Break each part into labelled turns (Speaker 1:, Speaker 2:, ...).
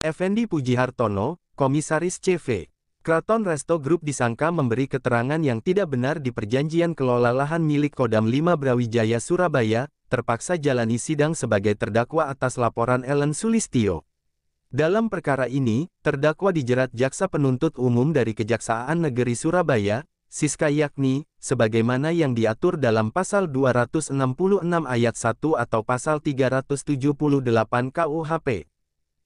Speaker 1: Effendi Pujihartono, Komisaris CV, Kraton Resto Group disangka memberi keterangan yang tidak benar di perjanjian kelola lahan milik Kodam 5 Brawijaya Surabaya, terpaksa jalani sidang sebagai terdakwa atas laporan Ellen Sulistyo. Dalam perkara ini, terdakwa dijerat Jaksa Penuntut Umum dari Kejaksaan Negeri Surabaya, Siska yakni, sebagaimana yang diatur dalam Pasal 266 Ayat 1 atau Pasal 378 KUHP.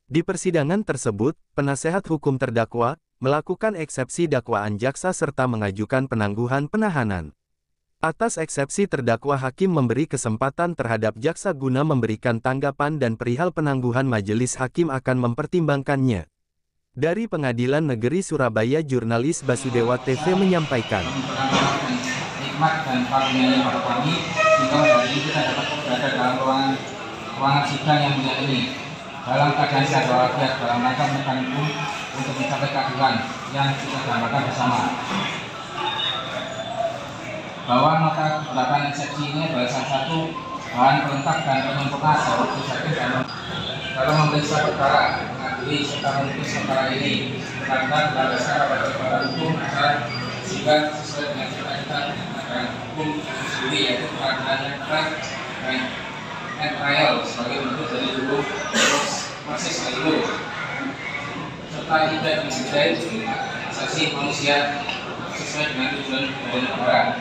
Speaker 1: Di persidangan tersebut, penasehat hukum terdakwa melakukan eksepsi dakwaan jaksa serta mengajukan penangguhan penahanan. Atas eksepsi terdakwa hakim memberi kesempatan terhadap jaksa guna memberikan tanggapan dan perihal penangguhan majelis hakim akan mempertimbangkannya. Dari Pengadilan Negeri Surabaya, jurnalis Basudewa TV menyampaikan.
Speaker 2: Nikmat dan karunianya pada kami, sehingga hari ini kita dapat berada dalam ruangan sidang yang mulia ini. Dalam keadaan sehat walafiat dalam rangka menekan hukum untuk mencapai keadilan yang kita dambakan bersama. Bahwa nota keberatan eksepsi ini adalah salah satu bahan pelengkap dan penyempurna dari majelis dalam memeriksa perkara, mengadili serta memutus perkara ini karena berdasarkan pada kepada hukum acara sehingga sesuai dengan cita-cita dan hukum sendiri, yaitu keadilan yang fair and trial sebagai bentuk dari dulu proses itu serta tidak mencintai asasi manusia sesuai dengan tujuan dari negara.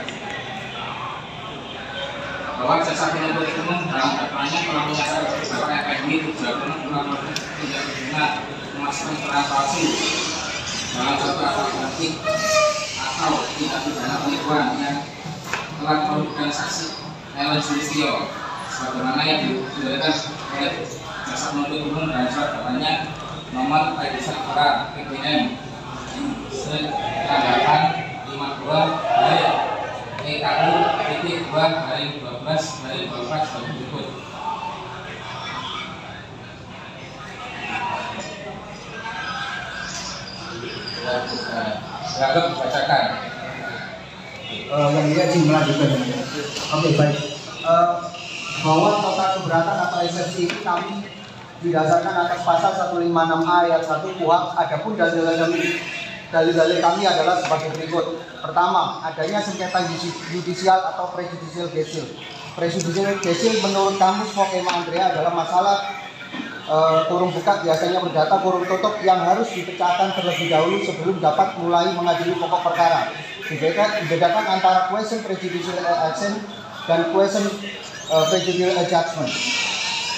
Speaker 2: Bahwa jaksa penuntut umum dalam dakwaannya telah menyatakan terdakwa Effendi Pujihartono melakukan tindak pidana memasukkan keterangan palsu dalam suatu alat atau tindak pidana penipuan yang telah merugikan saksi Ellen Sulistyo sebagaimana yang didalilkan oleh jaksa penuntut umum dan surat dakwanya nomor P.P.M. Sedangkan 52 EKU-2/12/24 sebagai berikut. Silakan dibacakan.
Speaker 3: Yang dia melanjutkan. Oke, baik. Bahwa nota keberatan atau eksepsi ini kami didasarkan atas pasal 156A ayat 1 KUHP. Adapun dalil-dalil kami adalah sebagai berikut. Pertama, adanya sengketa yudisial atau prejudicial gesil. Prejudicial gesil menurut kamus Vokema Andrea adalah masalah kurung buka biasanya berdata kurung tutup yang harus dipecahkan terlebih dahulu sebelum dapat mulai mengadili pokok perkara. Dibedakan antara question prejudicial action dan question prejudicial judgment.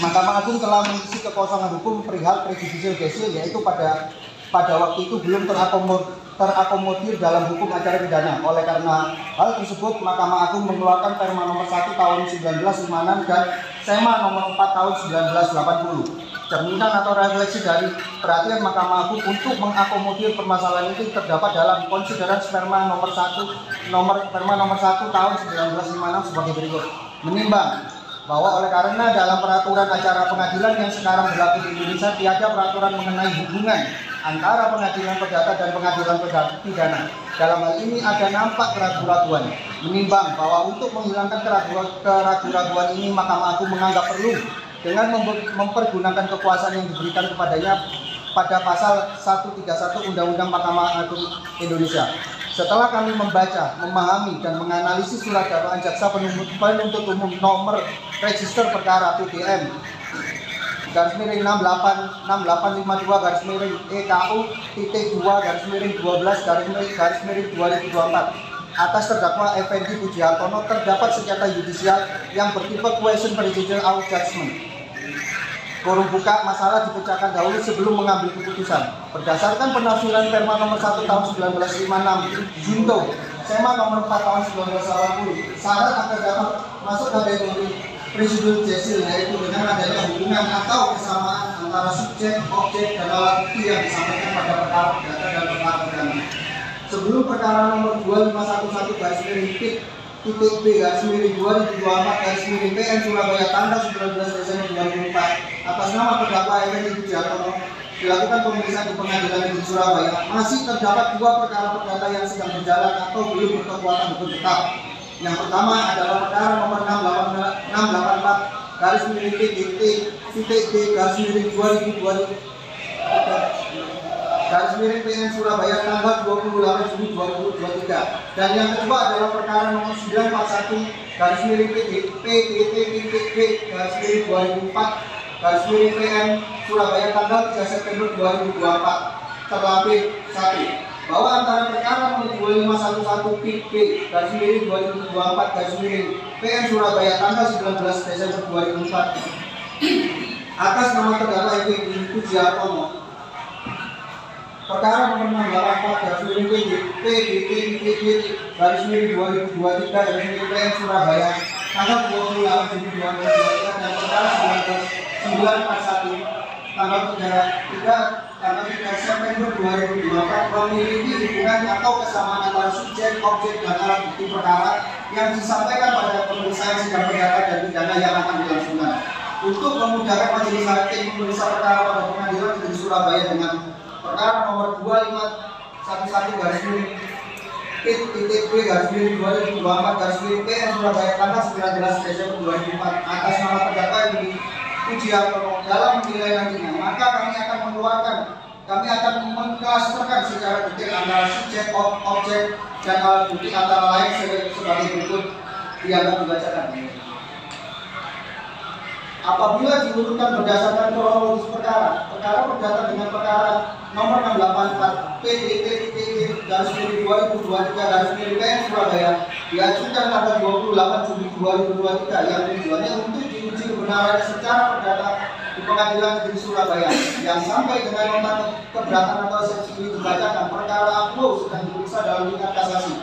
Speaker 3: Mahkamah Agung telah mengisi kekosongan hukum perihal prejudicial gesil, yaitu pada waktu itu belum terakomodir dalam hukum acara pidana. Oleh karena hal tersebut, Mahkamah Agung mengeluarkan Perma nomor 1 tahun 1956 dan Sema nomor 4 tahun 1980. Cerminan atau refleksi dari perhatian Mahkamah Agung untuk mengakomodir permasalahan itu terdapat dalam konsideran Perma nomor 1 tahun 1956 sebagai berikut. Menimbang bahwa oleh karena dalam peraturan acara pengadilan yang sekarang berlaku di Indonesia tiada peraturan mengenai hubungan antara pengadilan perdata dan pengadilan pidana. Dalam hal ini ada nampak keraguan-keraguan. Menimbang bahwa untuk menghilangkan keraguan-keraguan ini, Mahkamah Agung menganggap perlu dengan mempergunakan kekuasaan yang diberikan kepadanya pada pasal 131 Undang-Undang Mahkamah Agung Indonesia. Setelah kami membaca, memahami, dan menganalisis surat dakwaan jaksa penuntut umum nomor register perkara PDM /6852 EKU-2/12/2024 atas terdakwa Effendi Pujihartono terdapat sengketa yudisial yang bertipe question prejudicial judgment. Kurung buka masalah dipecahkan dahulu sebelum mengambil keputusan. Berdasarkan penafsiran Perma nomor 1 tahun 1956 Junto Sema nomor 4 tahun 1980, syarat agar dapat masuk kategori prejudicial gesil yaitu dengan adanya hubungan atau kesamaan antara subjek, objek, dan alat bukti yang disampaikan pada perkara perdata dan perkara pidana. Sebelum perkara nomor 2511/B/2024 PN Surabaya tanggal 19 Desember 2004 atas nama terdakwa Effendi Pujihartono dilakukan pemeriksaan di Pengadilan Negeri Surabaya, masih terdapat dua perkara perdata yang sedang berjalan atau belum berkekuatan hukum tetap. Yang pertama adalah perkara nomor 684/P/D/2024 garis miring PN Surabaya tanggal 28 Juni 2023. Dan yang kedua adalah perkara nomor 941 garis miring PDT garis miring 2004 garis miring PN Surabaya tanggal 3 September 2024 terlapih 1 bahwa antara perkara nomor 2511 PB garis miring 2024 garis miring PN Surabaya tanggal 19 Desember 2004 atas nama terdakwa Edi Pujiartono. Perkara nomor 684 garis miring PDT garis miring 2023 garis miring PN Surabaya tanggal 28 Juni 2023 dan perkara 941 tanggal 3 September 2024 memiliki hubungan atau kesamaan antara subjek, objek, dan alat bukti perkara yang disampaikan pada pemeriksaan sidang perdata dan pidana yang akan dilangsungkan. Untuk memudahkan majelis hakim memeriksa perkara pada pengadilan negeri Surabaya dengan perkara nomor 2511 garis miring PTB garis miring 2024 garis miring PN Surabaya tanggal 19 Desember 2004 atas nama terdakwa Edi Pujiartono dalam menilai nantinya, maka kami akan mengklasterkan secara detail antara subjek, objek, dan alat bukti antara lain sebagai berikut yang akan dibacakan. Apabila diurutkan berdasarkan kronologis perkara berdata dengan perkara nomor 684 PDT garis miring 2023 garis miring PN Surabaya diajukan tanggal 28 Juni 2023 yang tujuannya untuk diuji kebenaran secara perdata di pengadilan negeri Surabaya yang sampai dengan nota keberatan atau eksepsi ini dibacakan perkara akbo sedang diperiksa dalam tingkat kasasi.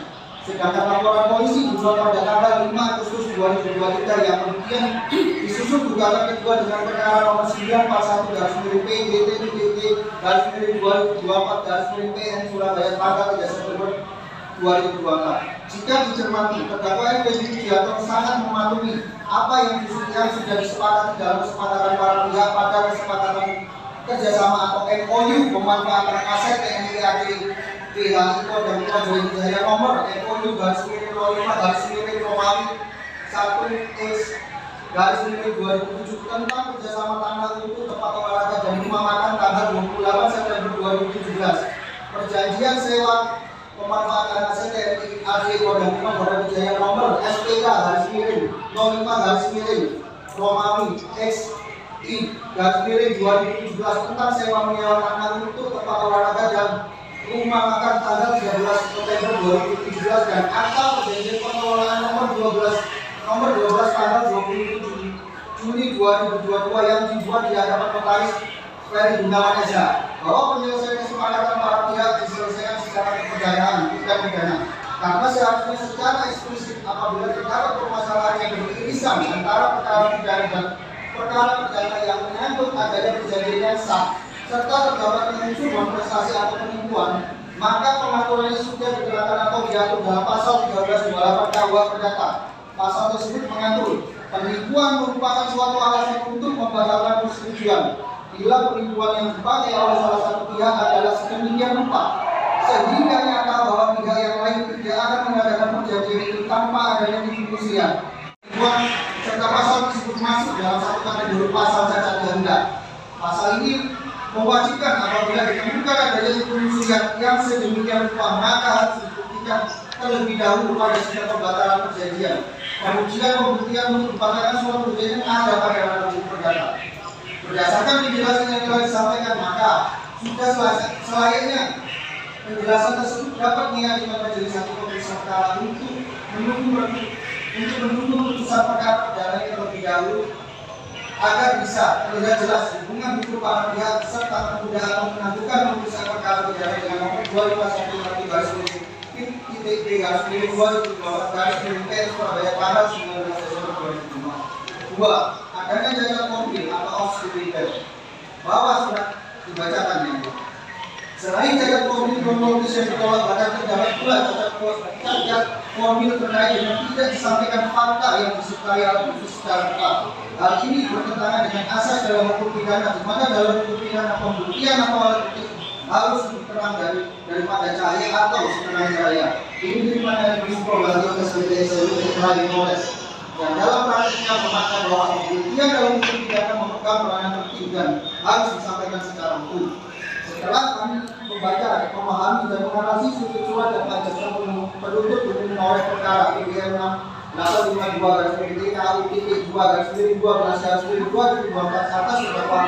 Speaker 3: Sedangkan laporan polisi dibuat pada tanggal 5 Agustus 2023 yang kemudian disusun gugatan kedua dengan perkara nomor 941 garis miring PDT garis miring 2024 garis miring PN Surabaya tanggal 3 September 2024. Jika dicermati, terdakwa Edi Pujiartono sangat mematuhi apa yang sudah disepakati dalam kesepakatan para pihak pada kesepakatan kerjasama atau MOU pemanfaatan aset TNI AD PHI Kodam 5 Jaya nomor MOU garis miring 05 garis miring Romawi 1X garis miring 2007 tentang kerjasama tanggal itu tempat olahraga dan rumah makan tanggal 28 September 2017. Perjanjian sewa pemanfaatan aset TNI AD Kodam 5 Jaya nomor SPK garis miring 05 garis miring Romawi X I garis miring 2017 tentang sewa menyewa tanah untuk tempat olahraga dan rumah makan tanggal 13 September 2017 dan akta perjanjian pengelolaan nomor 12 tanggal 27 Juni 2022 yang dibuat di hadapan notaris Ferry Gunawan Eza bahwa penyelesaian kesepakatan para pihak diselesaikan secara kepercayaan bukan pidana karena seharusnya secara eksplisit apabila terdapat permasalahan yang beririsan antara perkara pidana dan perkara pidana yang menyangkut adanya perjanjian yang sah serta terdapat unsur manifestasi atau penipuan, maka pengaturannya sudah dikenakan atau diatur dalam pasal 1328 KUH Perdata. Pasal tersebut mengatur penipuan merupakan suatu alasan untuk membatalkan persetujuan bila penipuan yang dipakai oleh salah satu pihak adalah sedemikian rupa sehingga nyata bahwa pihak yang lain tidak akan mengadakan perjanjian itu tanpa adanya perindustrian. Penipuan serta pasal tersebut masuk dalam satu kategori pasal cacat kehendak. Pasal ini mewajibkan apabila ditemukan adanya perindustrian yang sedemikian rupa maka harus dibuktikan terlebih dahulu pada sidang pembatalan perjanjian. Pengujian pembuktian untuk membatalkan suatu perjanjian ada pada ranah hukum perdata. Berdasarkan penjelasan yang telah disampaikan, maka sudah selayaknya penjelasan tersebut dapat meyakinkan majelis hakim pemeriksa perkara untuk menunggu putusan perkara perdana terlebih dahulu agar bisa terlihat jelas hubungan hukum para pihak serta kemudahan atau menentukan putusan perkara perdana dengan nomor 2511 garis miring PTB garis miring 2024 garis miring PN Surabaya tanggal 19 Desember 2005. 2. Adanya cacat mobil atau off-speeder bahwa surat dibacakan yang selain cacat mobil kronologis yang ditolak, bahkan terdapat pula cacat mobil terkait dengan tidak disampaikan fakta yang disukai atau secara tepat. Hal ini bertentangan dengan asas dalam hukum pidana, di mana dalam hukum pidana pembuktian atau alat bukti harus lebih terang daripada cahaya atau setengah cahaya. Ini diterima dari prinsip Balato SBTSLU Knowledge. Dan dalam praktiknya memaksa bahwa pembuktian dalam hukum pidana memegang peranan penting dan harus disampaikan secara utuh. Setelah kami membaca, memahami dan menganalisis surat dan jaksa penuntut umum oleh perkara PDN 652 garis miring KU titik 2 garis miring 12 garis miring 2024 atas terdakwa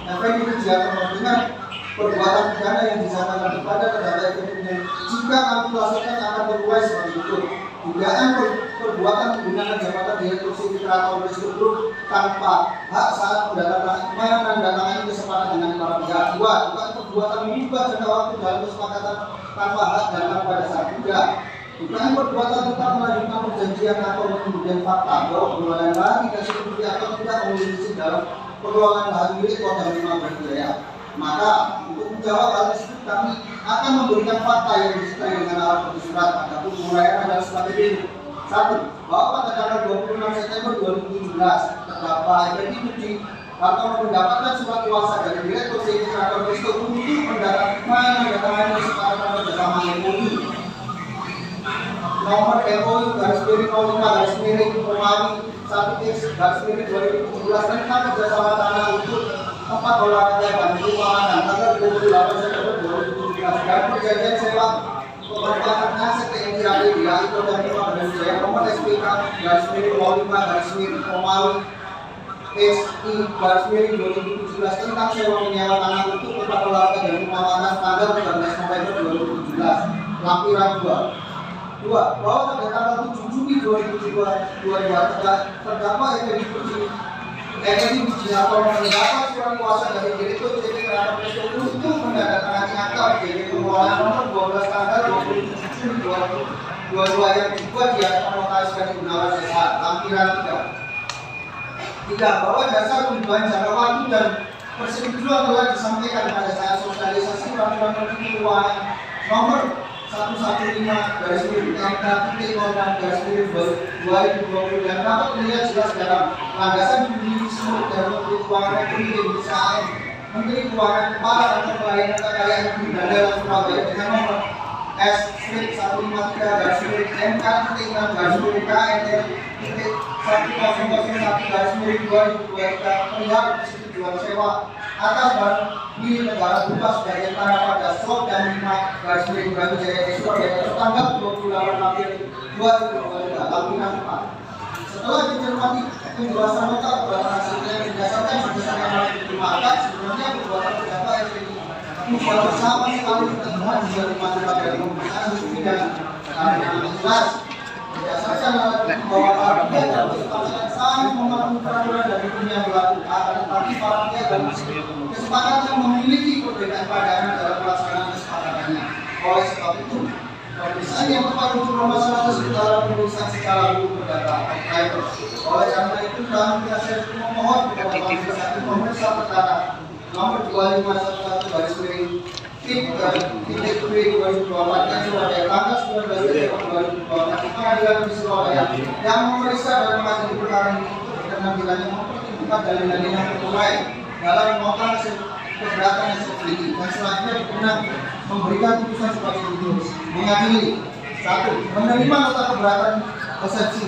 Speaker 3: Effendi Pujiartono dengan perbuatan pidana yang disangkakan kepada terdakwa Effendi jika kami melaksanakan akan berbuat sebagai berikut. Dugaan perbuatan menggunakan jabatan direktur Citra atau Group tanpa hak saat menandatangani kesepakatan dengan para pihak. 2. Dugaan perbuatan mengubah jangka waktu dalam kesepakatan tanpa hak dan pada saat. 3. Dugaan perbuatan tetap melanjutkan perjanjian atau menunjukkan fakta bahwa pengelolaan lahan tidak seperti atau tidak memiliki dalam pengelolaan lahan milik Kodam 5 Brawijaya. Maka untuk menjawab hal tersebut kami akan memberikan fakta yang disertai dengan alat bukti surat. Adapun penguraian adalah sebagai berikut. 1. Bahwa pada tanggal 26 September 2017 terdakwa Effendi Pujiartono mendapatkan surat kuasa dari Direktur Sekretariat Resto untuk menandatangani kesepakatan bersama MOU nomor MOU garis miring 05 garis miring Romawi 1X garis miring 2017 tentang kerjasama tanah untuk tempat olahraga dan perumahan tanggal 28 September 2017 dan perjanjian sewa penempatan aset TNI AD di Kodam 5 Brawijaya nomor SPK garis miring 05 garis miring Romawi SI garis miring 2017 tentang sewa menyewa tanah untuk tempat olahraga dan perumahan tanggal 13 November 2017 lampiran 2. Bahwa pada tanggal 7 Juni 2022 terdakwa Effendi Pujiartono mendapat surat kuasa dari Direktur Sekretariat Resto untuk menandatangani akta PJJ pengelolaan nomor 12 tanggal 27 Juni 2022 yang dibuat di atas notaris dan Gunawan SH lampiran 3. Bahwa dasar perubahan jangka waktu dan persetujuan telah disampaikan pada saat sosialisasi peraturan Menteri Keuangan nomor 115 garis miring MK titik 06 garis miring 2020 dan dapat dilihat jelas dalam landasan judicial dan Menteri Keuangan Republik Indonesia AM Menteri Keuangan Kepala Kantor Pelayanan Kekayaan Daerah Surabaya dengan nomor S/153 garis miring MK titik 6 garis miring KNR titik 1001 garis miring 2023 perihal persetujuan sewa atas barang milik negara berupa sebagai tanah pada SOP dan 5 garis miring Brawijaya Surabaya tanggal 28 April 2022 lampiran 4. Setelah dicermati penjelasan nota keberatan hasilnya berdasarkan alat bukti maka sebenarnya perbuatan terdakwa Effendi Pujiartono sama sekali tidak dilakukan dari pemeriksaan hukum pidana karena jelas berdasarkan alat bukti bahwa para pihak dalam kesepakatan sangat mematuhi peraturan dan hukum yang berlaku akan tetapi para pihak dalam kesepakatan memiliki perbedaan pandangan dalam pelaksanaan kesepakatannya. Oleh sebab itu pemeriksaan yang tepat untuk permasalahan tersebut adalah pemeriksaan secara hukum perdata. Oleh karena itu kami memohon kepada majelis hakim memeriksa perkara nomor 2511 garis miring titik P 2024 yang Surabaya tanggal 19 September 2024 di Pengadilan Negeri Surabaya yang memeriksa dan mengadili perkara ini untuk berkenan yang mempertimbangkan dalil-dalil yang terturai dalam nota keberatan SFC dan selanjutnya berkenan memberikan putusan sebagai berikut. Mengadili 1. Menerima nota keberatan SFC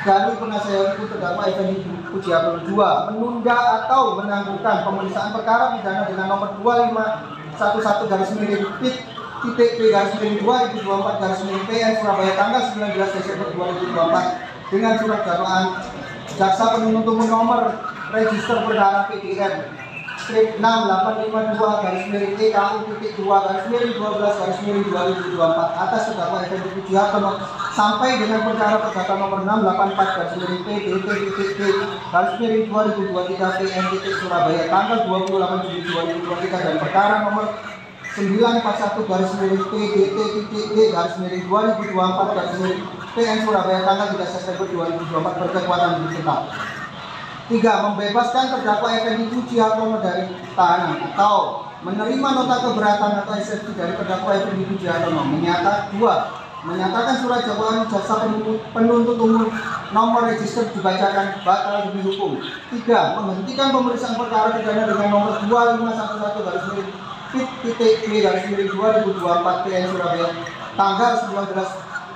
Speaker 3: dari penasihat hukum terdakwa Effendi Pujiartono. 2. Menunda atau menangguhkan pemeriksaan perkara pidana dengan nomor 2511 garis miring titik P garis miring 2024 garis miring PN Surabaya tanggal 19 Desember 2024 dengan surat dakwaan jaksa penuntut umum nomor register perkara PDN strip 6852 garis miring EKU titik 2 garis miring 12 garis miring 2024 atas terdakwa Effendi Pujiartono sampai dengan perkara perdata nomor 684 garis miring PDT titik D garis miring 2023 PN titik Surabaya tanggal 28 Juli 2023 dan perkara nomor 941 garis miring PDT titik D garis miring 2024 garis miring PN Surabaya tanggal 3 September 2024 berkekuatan hukum tetap. 3. Membebaskan terdakwa Effendi Pujiartono dari tahanan atau menerima nota keberatan atau eksepsi dari terdakwa Effendi Pujiartono. 2. Menyatakan surat dakwaan jaksa penuntut umum nomor register dibacakan batal demi hukum. 3. Menghentikan pemeriksaan perkara pidana dengan nomor 2511 garis miring titik P garis miring 2024 PN Surabaya tanggal 19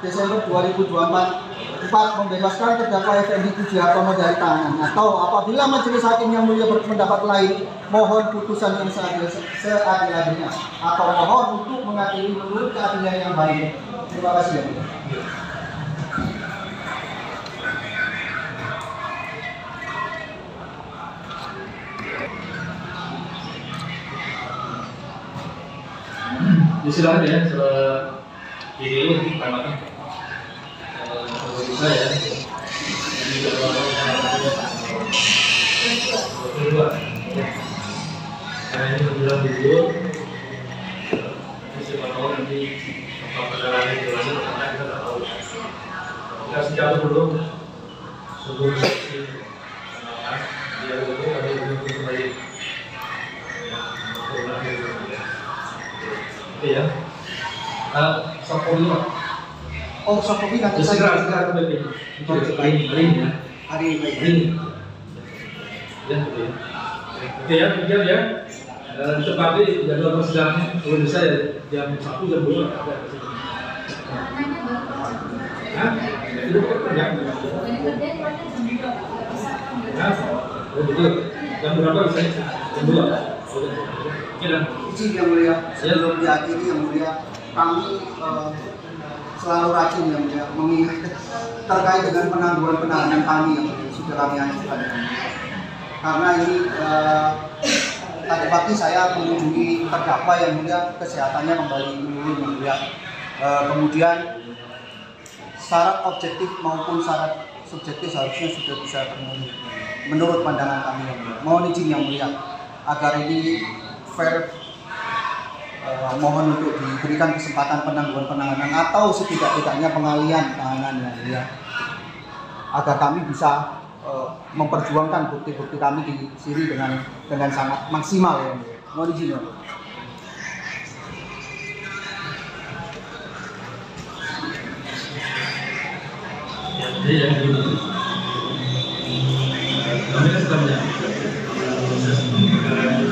Speaker 3: Desember 2024 membebaskan terdakwa Effendi Pujiartono dari tahanan, atau apabila majelis hakim yang mulia berpendapat lain, mohon putusan yang seadil-adilnya, atau mohon untuk mengadili menurut keadilan yang baik. Terima kasih ya.
Speaker 4: Silakan ya, video pertama saya ini kedua ini bilang video siapa tahu nanti apa perjalanan jelasnya karena kita tidak tahu kita kasih jatuh dulu sebelum sesi dia dulu ada yang kembali oke ya. Sokobi Pak.
Speaker 3: Oh, Sokobi nanti
Speaker 4: segera ke BP. Hari ini ya.
Speaker 3: Hari ini.
Speaker 4: Ya, oke ya, begitu ya. Tepatnya jadwal persidangan kalau bisa ya jam 1 jam 2 ada. Hah? Itu kerja. Nah, betul. Jam berapa bisa? Jam 2.
Speaker 3: Izin yang mulia, sebelum diakhiri yang mulia, kami selalu rajin yang mulia mengingat terkait dengan penangguhan penahanan kami yang sudah kami ajukan. Karena ini tadi pagi saya mengunjungi terdakwa yang mulia, kesehatannya kembali menurun yang mulia. Kemudian syarat objektif maupun syarat subjektif harusnya sudah bisa terpenuhi menurut pandangan kami yang mulia. Mohon izin yang mulia agar ini fair, mohon untuk diberikan kesempatan penangguhan penahanan atau setidak-tidaknya pengalihan tahanan yang mulia, agar kami bisa memperjuangkan bukti-bukti kami di sini dengan sangat maksimal ya. Mohon izin ya.
Speaker 4: Jadi yang ini kami kan sudah menyampaikan proses pembegalan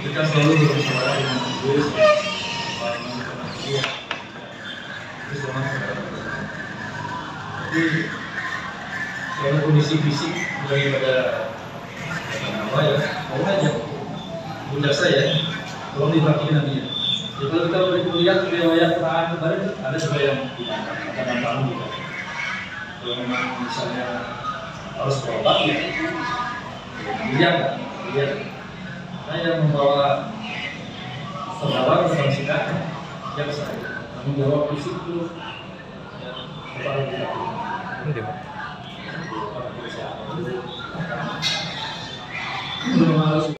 Speaker 4: kita selalu berbicara dengan Gus jadi kalau kondisi fisik daripada apa ya mau aja bunda saya tolong diperhatikan nanti ya. Jadi kalau kita lihat riwayat penahanan kemarin ada juga yang akan tahu juga. Kalau memang misalnya harus berobat ya, lihat. Saya membawa saudara ke sidang yang saya tanggung jawab fisik itu kepada kita. Belum harus